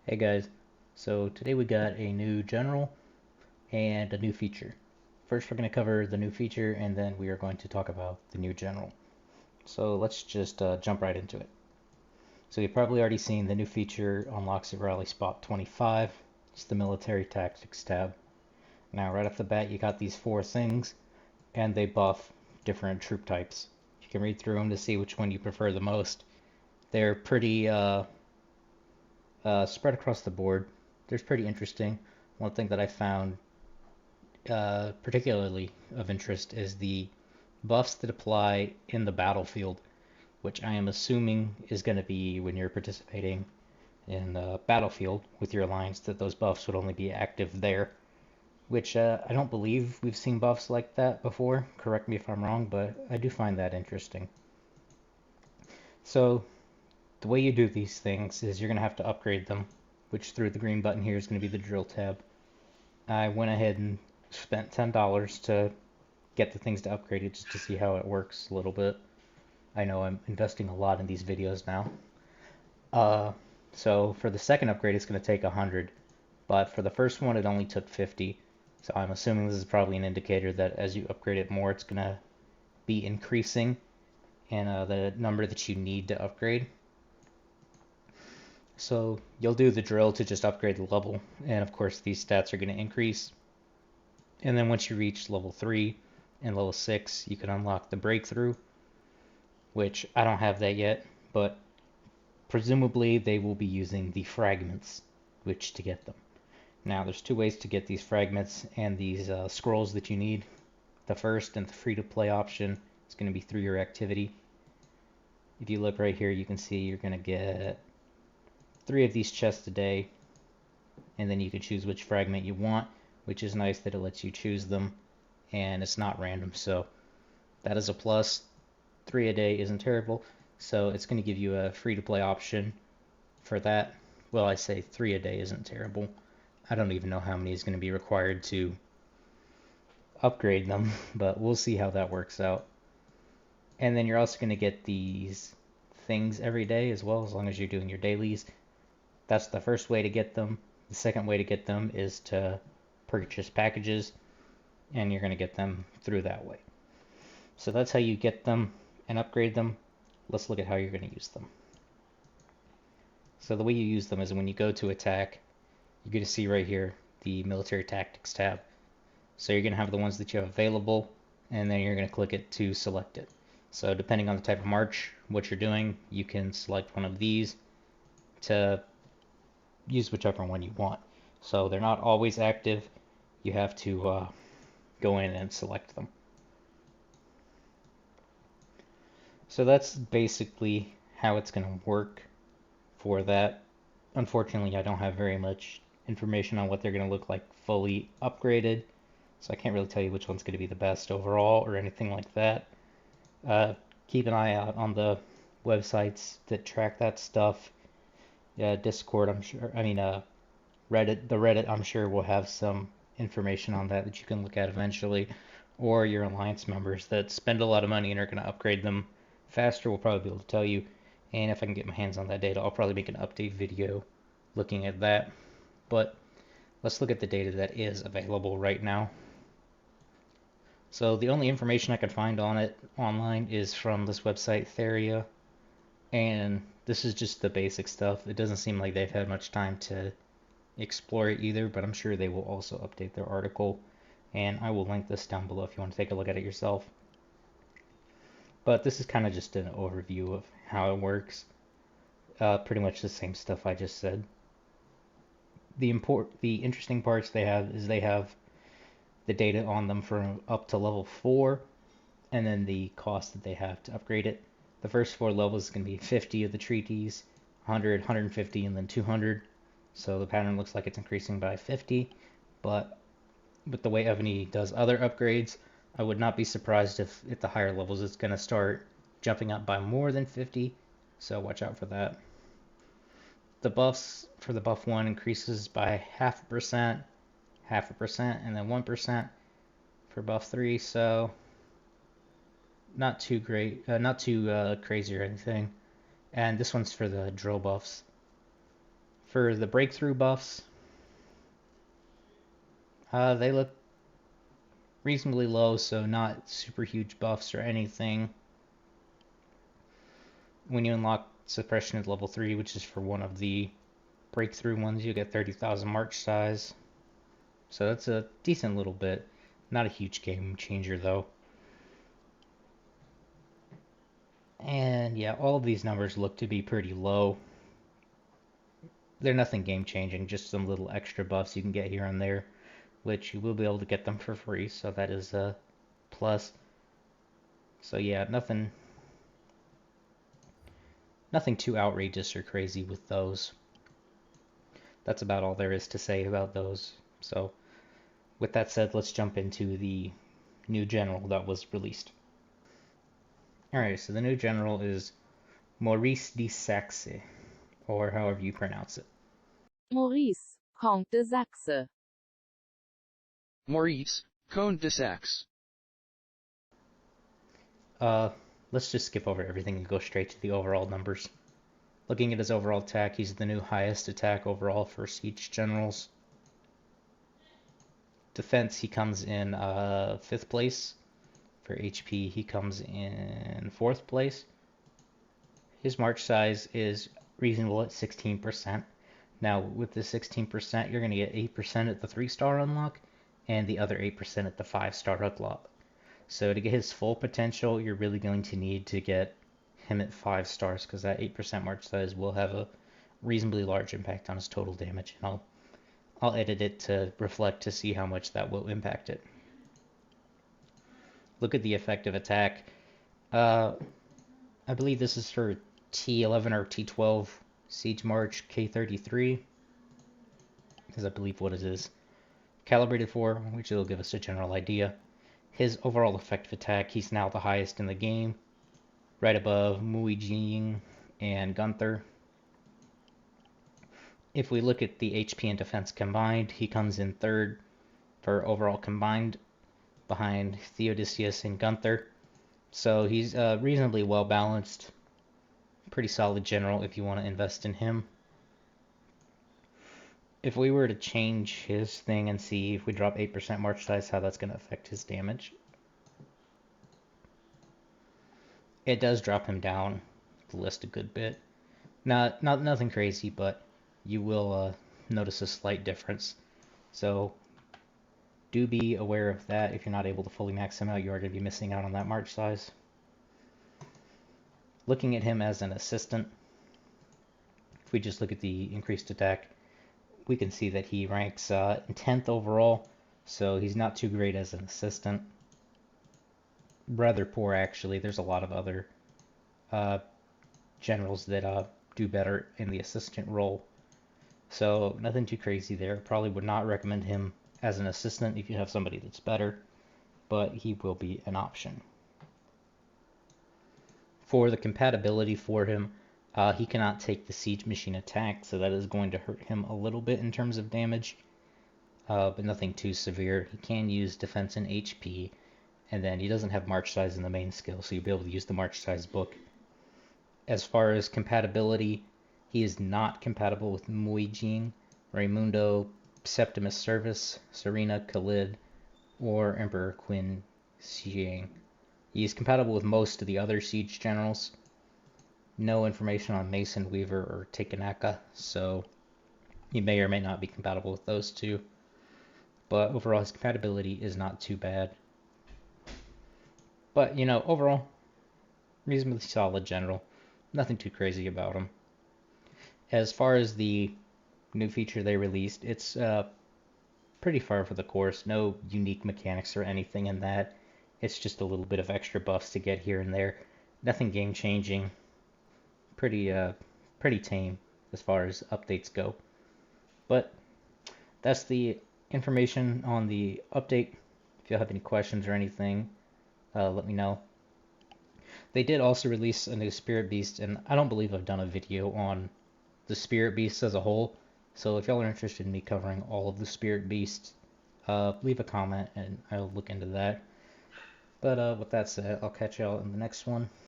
Hey guys, so today we got a new general and a new feature. First we're going to cover the new feature and then we are going to talk about the new general. So let's just jump right into it. So you've probably already seen the new feature unlocks at rally spot 25. It's the military tactics tab. Now right off the bat you got these four things and they buff different troop types. You can read through them to see which one you prefer the most. They're pretty spread across the board. They're pretty interesting. One thing that I found particularly of interest is the buffs that apply in the battlefield, which I am assuming is going to be when you're participating in the battlefield with your alliance, that those buffs would only be active there, which I don't believe we've seen buffs like that before. Correct me if I'm wrong, but I do find that interesting. So the way you do these things is you're going to have to upgrade them, which through the green button here is going to be the drill tab. I went ahead and spent $10 to get the things to upgrade it just to see how it works a little bit. I know I'm investing a lot in these videos now. Uh, so for the second upgrade, it's going to take 100, but for the first one, it only took 50. So I'm assuming this is probably an indicator that as you upgrade it more, it's going to be increasing in the number that you need to upgrade. So you'll do the drill to just upgrade the level, and of course these stats are going to increase. And then once you reach level 3 and level 6, you can unlock the breakthrough, which I don't have that yet, but presumably they will be using the fragments, which to get them. Now there's two ways to get these fragments and these scrolls that you need. The first and the free-to-play option is going to be through your activity. If you look right here, you can see you're going to get 3 of these chests a day, and then you can choose which fragment you want, which is nice that it lets you choose them, and it's not random, so that is a plus. 3 a day isn't terrible, so it's going to give you a free-to-play option for that. Well, I say 3 a day isn't terrible. I don't even know how many is going to be required to upgrade them, but we'll see how that works out. And then you're also going to get these things every day as well, as long as you're doing your dailies. That's the first way to get them. The second way to get them is to purchase packages, and you're going to get them through that way. So that's how you get them and upgrade them. Let's look at how you're going to use them. So the way you use them is when you go to attack, you're going to see right here the military tactics tab. So you're going to have the ones that you have available, and then you're going to click it to select it. So depending on the type of march, what you're doing, you can select one of these to use whichever one you want. So they're not always active. You have to go in and select them. So that's basically how it's going to work for that. Unfortunately, I don't have very much information on what they're going to look like fully upgraded, so I can't really tell you which one's going to be the best overall or anything like that. Keep an eye out on the websites that track that stuff. Discord, I'm sure. Reddit. The Reddit, I'm sure, will have some information on that that you can look at eventually. Or your alliance members that spend a lot of money and are going to upgrade them faster will probably be able to tell you. And if I can get my hands on that data, I'll probably make an update video looking at that. But let's look at the data that is available right now. So the only information I can find on it online is from this website, Theria, and this is just the basic stuff. It doesn't seem like they've had much time to explore it either, but I'm sure they will also update their article, and I will link this down below if you want to take a look at it yourself. But this is kind of just an overview of how it works. Pretty much the same stuff I just said. The interesting parts they have is they have the data on them from up to level 4, and then the cost that they have to upgrade it. The first 4 levels is going to be 50 of the treaties, 100, 150, and then 200. So the pattern looks like it's increasing by 50, but with the way Evony does other upgrades, I would not be surprised if at the higher levels it's going to start jumping up by more than 50, so watch out for that. The buffs for the buff 1 increases by 0.5%, 0.5%, and then 1% for buff 3, so not too great, not too crazy or anything. And this one's for the drill buffs. For the breakthrough buffs, they look reasonably low, so not super huge buffs or anything. When you unlock suppression at level 3, which is for one of the breakthrough ones, you get 30,000 march size. So that's a decent little bit. Not a huge game changer though. And yeah, all of these numbers look to be pretty low. They're nothing game changing, just some little extra buffs you can get here and there, which you will be able to get them for free, so that is a plus. So yeah, nothing too outrageous or crazy with those. That's about all there is to say about those. So with that said, let's jump into the new general that was released. Alright, so the new general is Maurice de Saxe, or however you pronounce it. Maurice, Comte de Saxe. Maurice, Comte de Saxe. Let's just skip over everything and go straight to the overall numbers. Looking at his overall attack, he's the new highest attack overall for siege generals. Defense, he comes in 5th place. For HP, he comes in 4th place. His march size is reasonable at 16%. Now, with the 16%, you're going to get 8% at the 3-star unlock, and the other 8% at the 5-star unlock. So to get his full potential, you're really going to need to get him at 5 stars, because that 8% march size will have a reasonably large impact on his total damage, and I'll edit it to reflect to see how much that will impact it. Look at the effective attack. I believe this is for T11 or T12 Siege March K33, is I believe what it is calibrated for, which will give us a general idea. His overall effective attack, he's now the highest in the game, right above Mui Jing and Gunther. If we look at the HP and defense combined, he comes in 3rd for overall combined, behind Theodosius and Gunther. So he's reasonably well balanced, pretty solid general if you want to invest in him. If we were to change his thing and see if we drop 8% march size, how that's going to affect his damage. It does drop him down the list a good bit. Nothing crazy, but you will notice a slight difference. So do be aware of that. If you're not able to fully max him out, you are going to be missing out on that march size. Looking at him as an assistant, if we just look at the increased attack, we can see that he ranks 10th overall, so he's not too great as an assistant. Rather poor, actually. There's a lot of other generals that do better in the assistant role. So nothing too crazy there. Probably would not recommend him as an assistant if you have somebody that's better, but he will be an option. For the compatibility for him, he cannot take the siege machine attack, so that is going to hurt him a little bit in terms of damage, but nothing too severe. He can use defense and HP, and then he doesn't have march size in the main skill, so you'll be able to use the march size book. As far as compatibility, he is not compatible with Mui Jing, Raimundo, Septimus Service, Serena Khalid, or Emperor Qin Xiang. He is compatible with most of the other siege generals. No information on Mason, Weaver, or Takenaka, so he may or may not be compatible with those two. But overall, his compatibility is not too bad. But, you know, overall, reasonably solid general. Nothing too crazy about him. As far as the new feature they released, it's pretty far for the course. No unique mechanics or anything in that. It's just a little bit of extra buffs to get here and there. Nothing game changing. Pretty tame as far as updates go. But that's the information on the update. If you have any questions or anything, let me know. They did also release a new Spirit Beast, and I don't believe I've done a video on the Spirit Beasts as a whole. So if y'all are interested in me covering all of the Spirit Beasts, leave a comment and I'll look into that. But with that said, I'll catch y'all in the next one.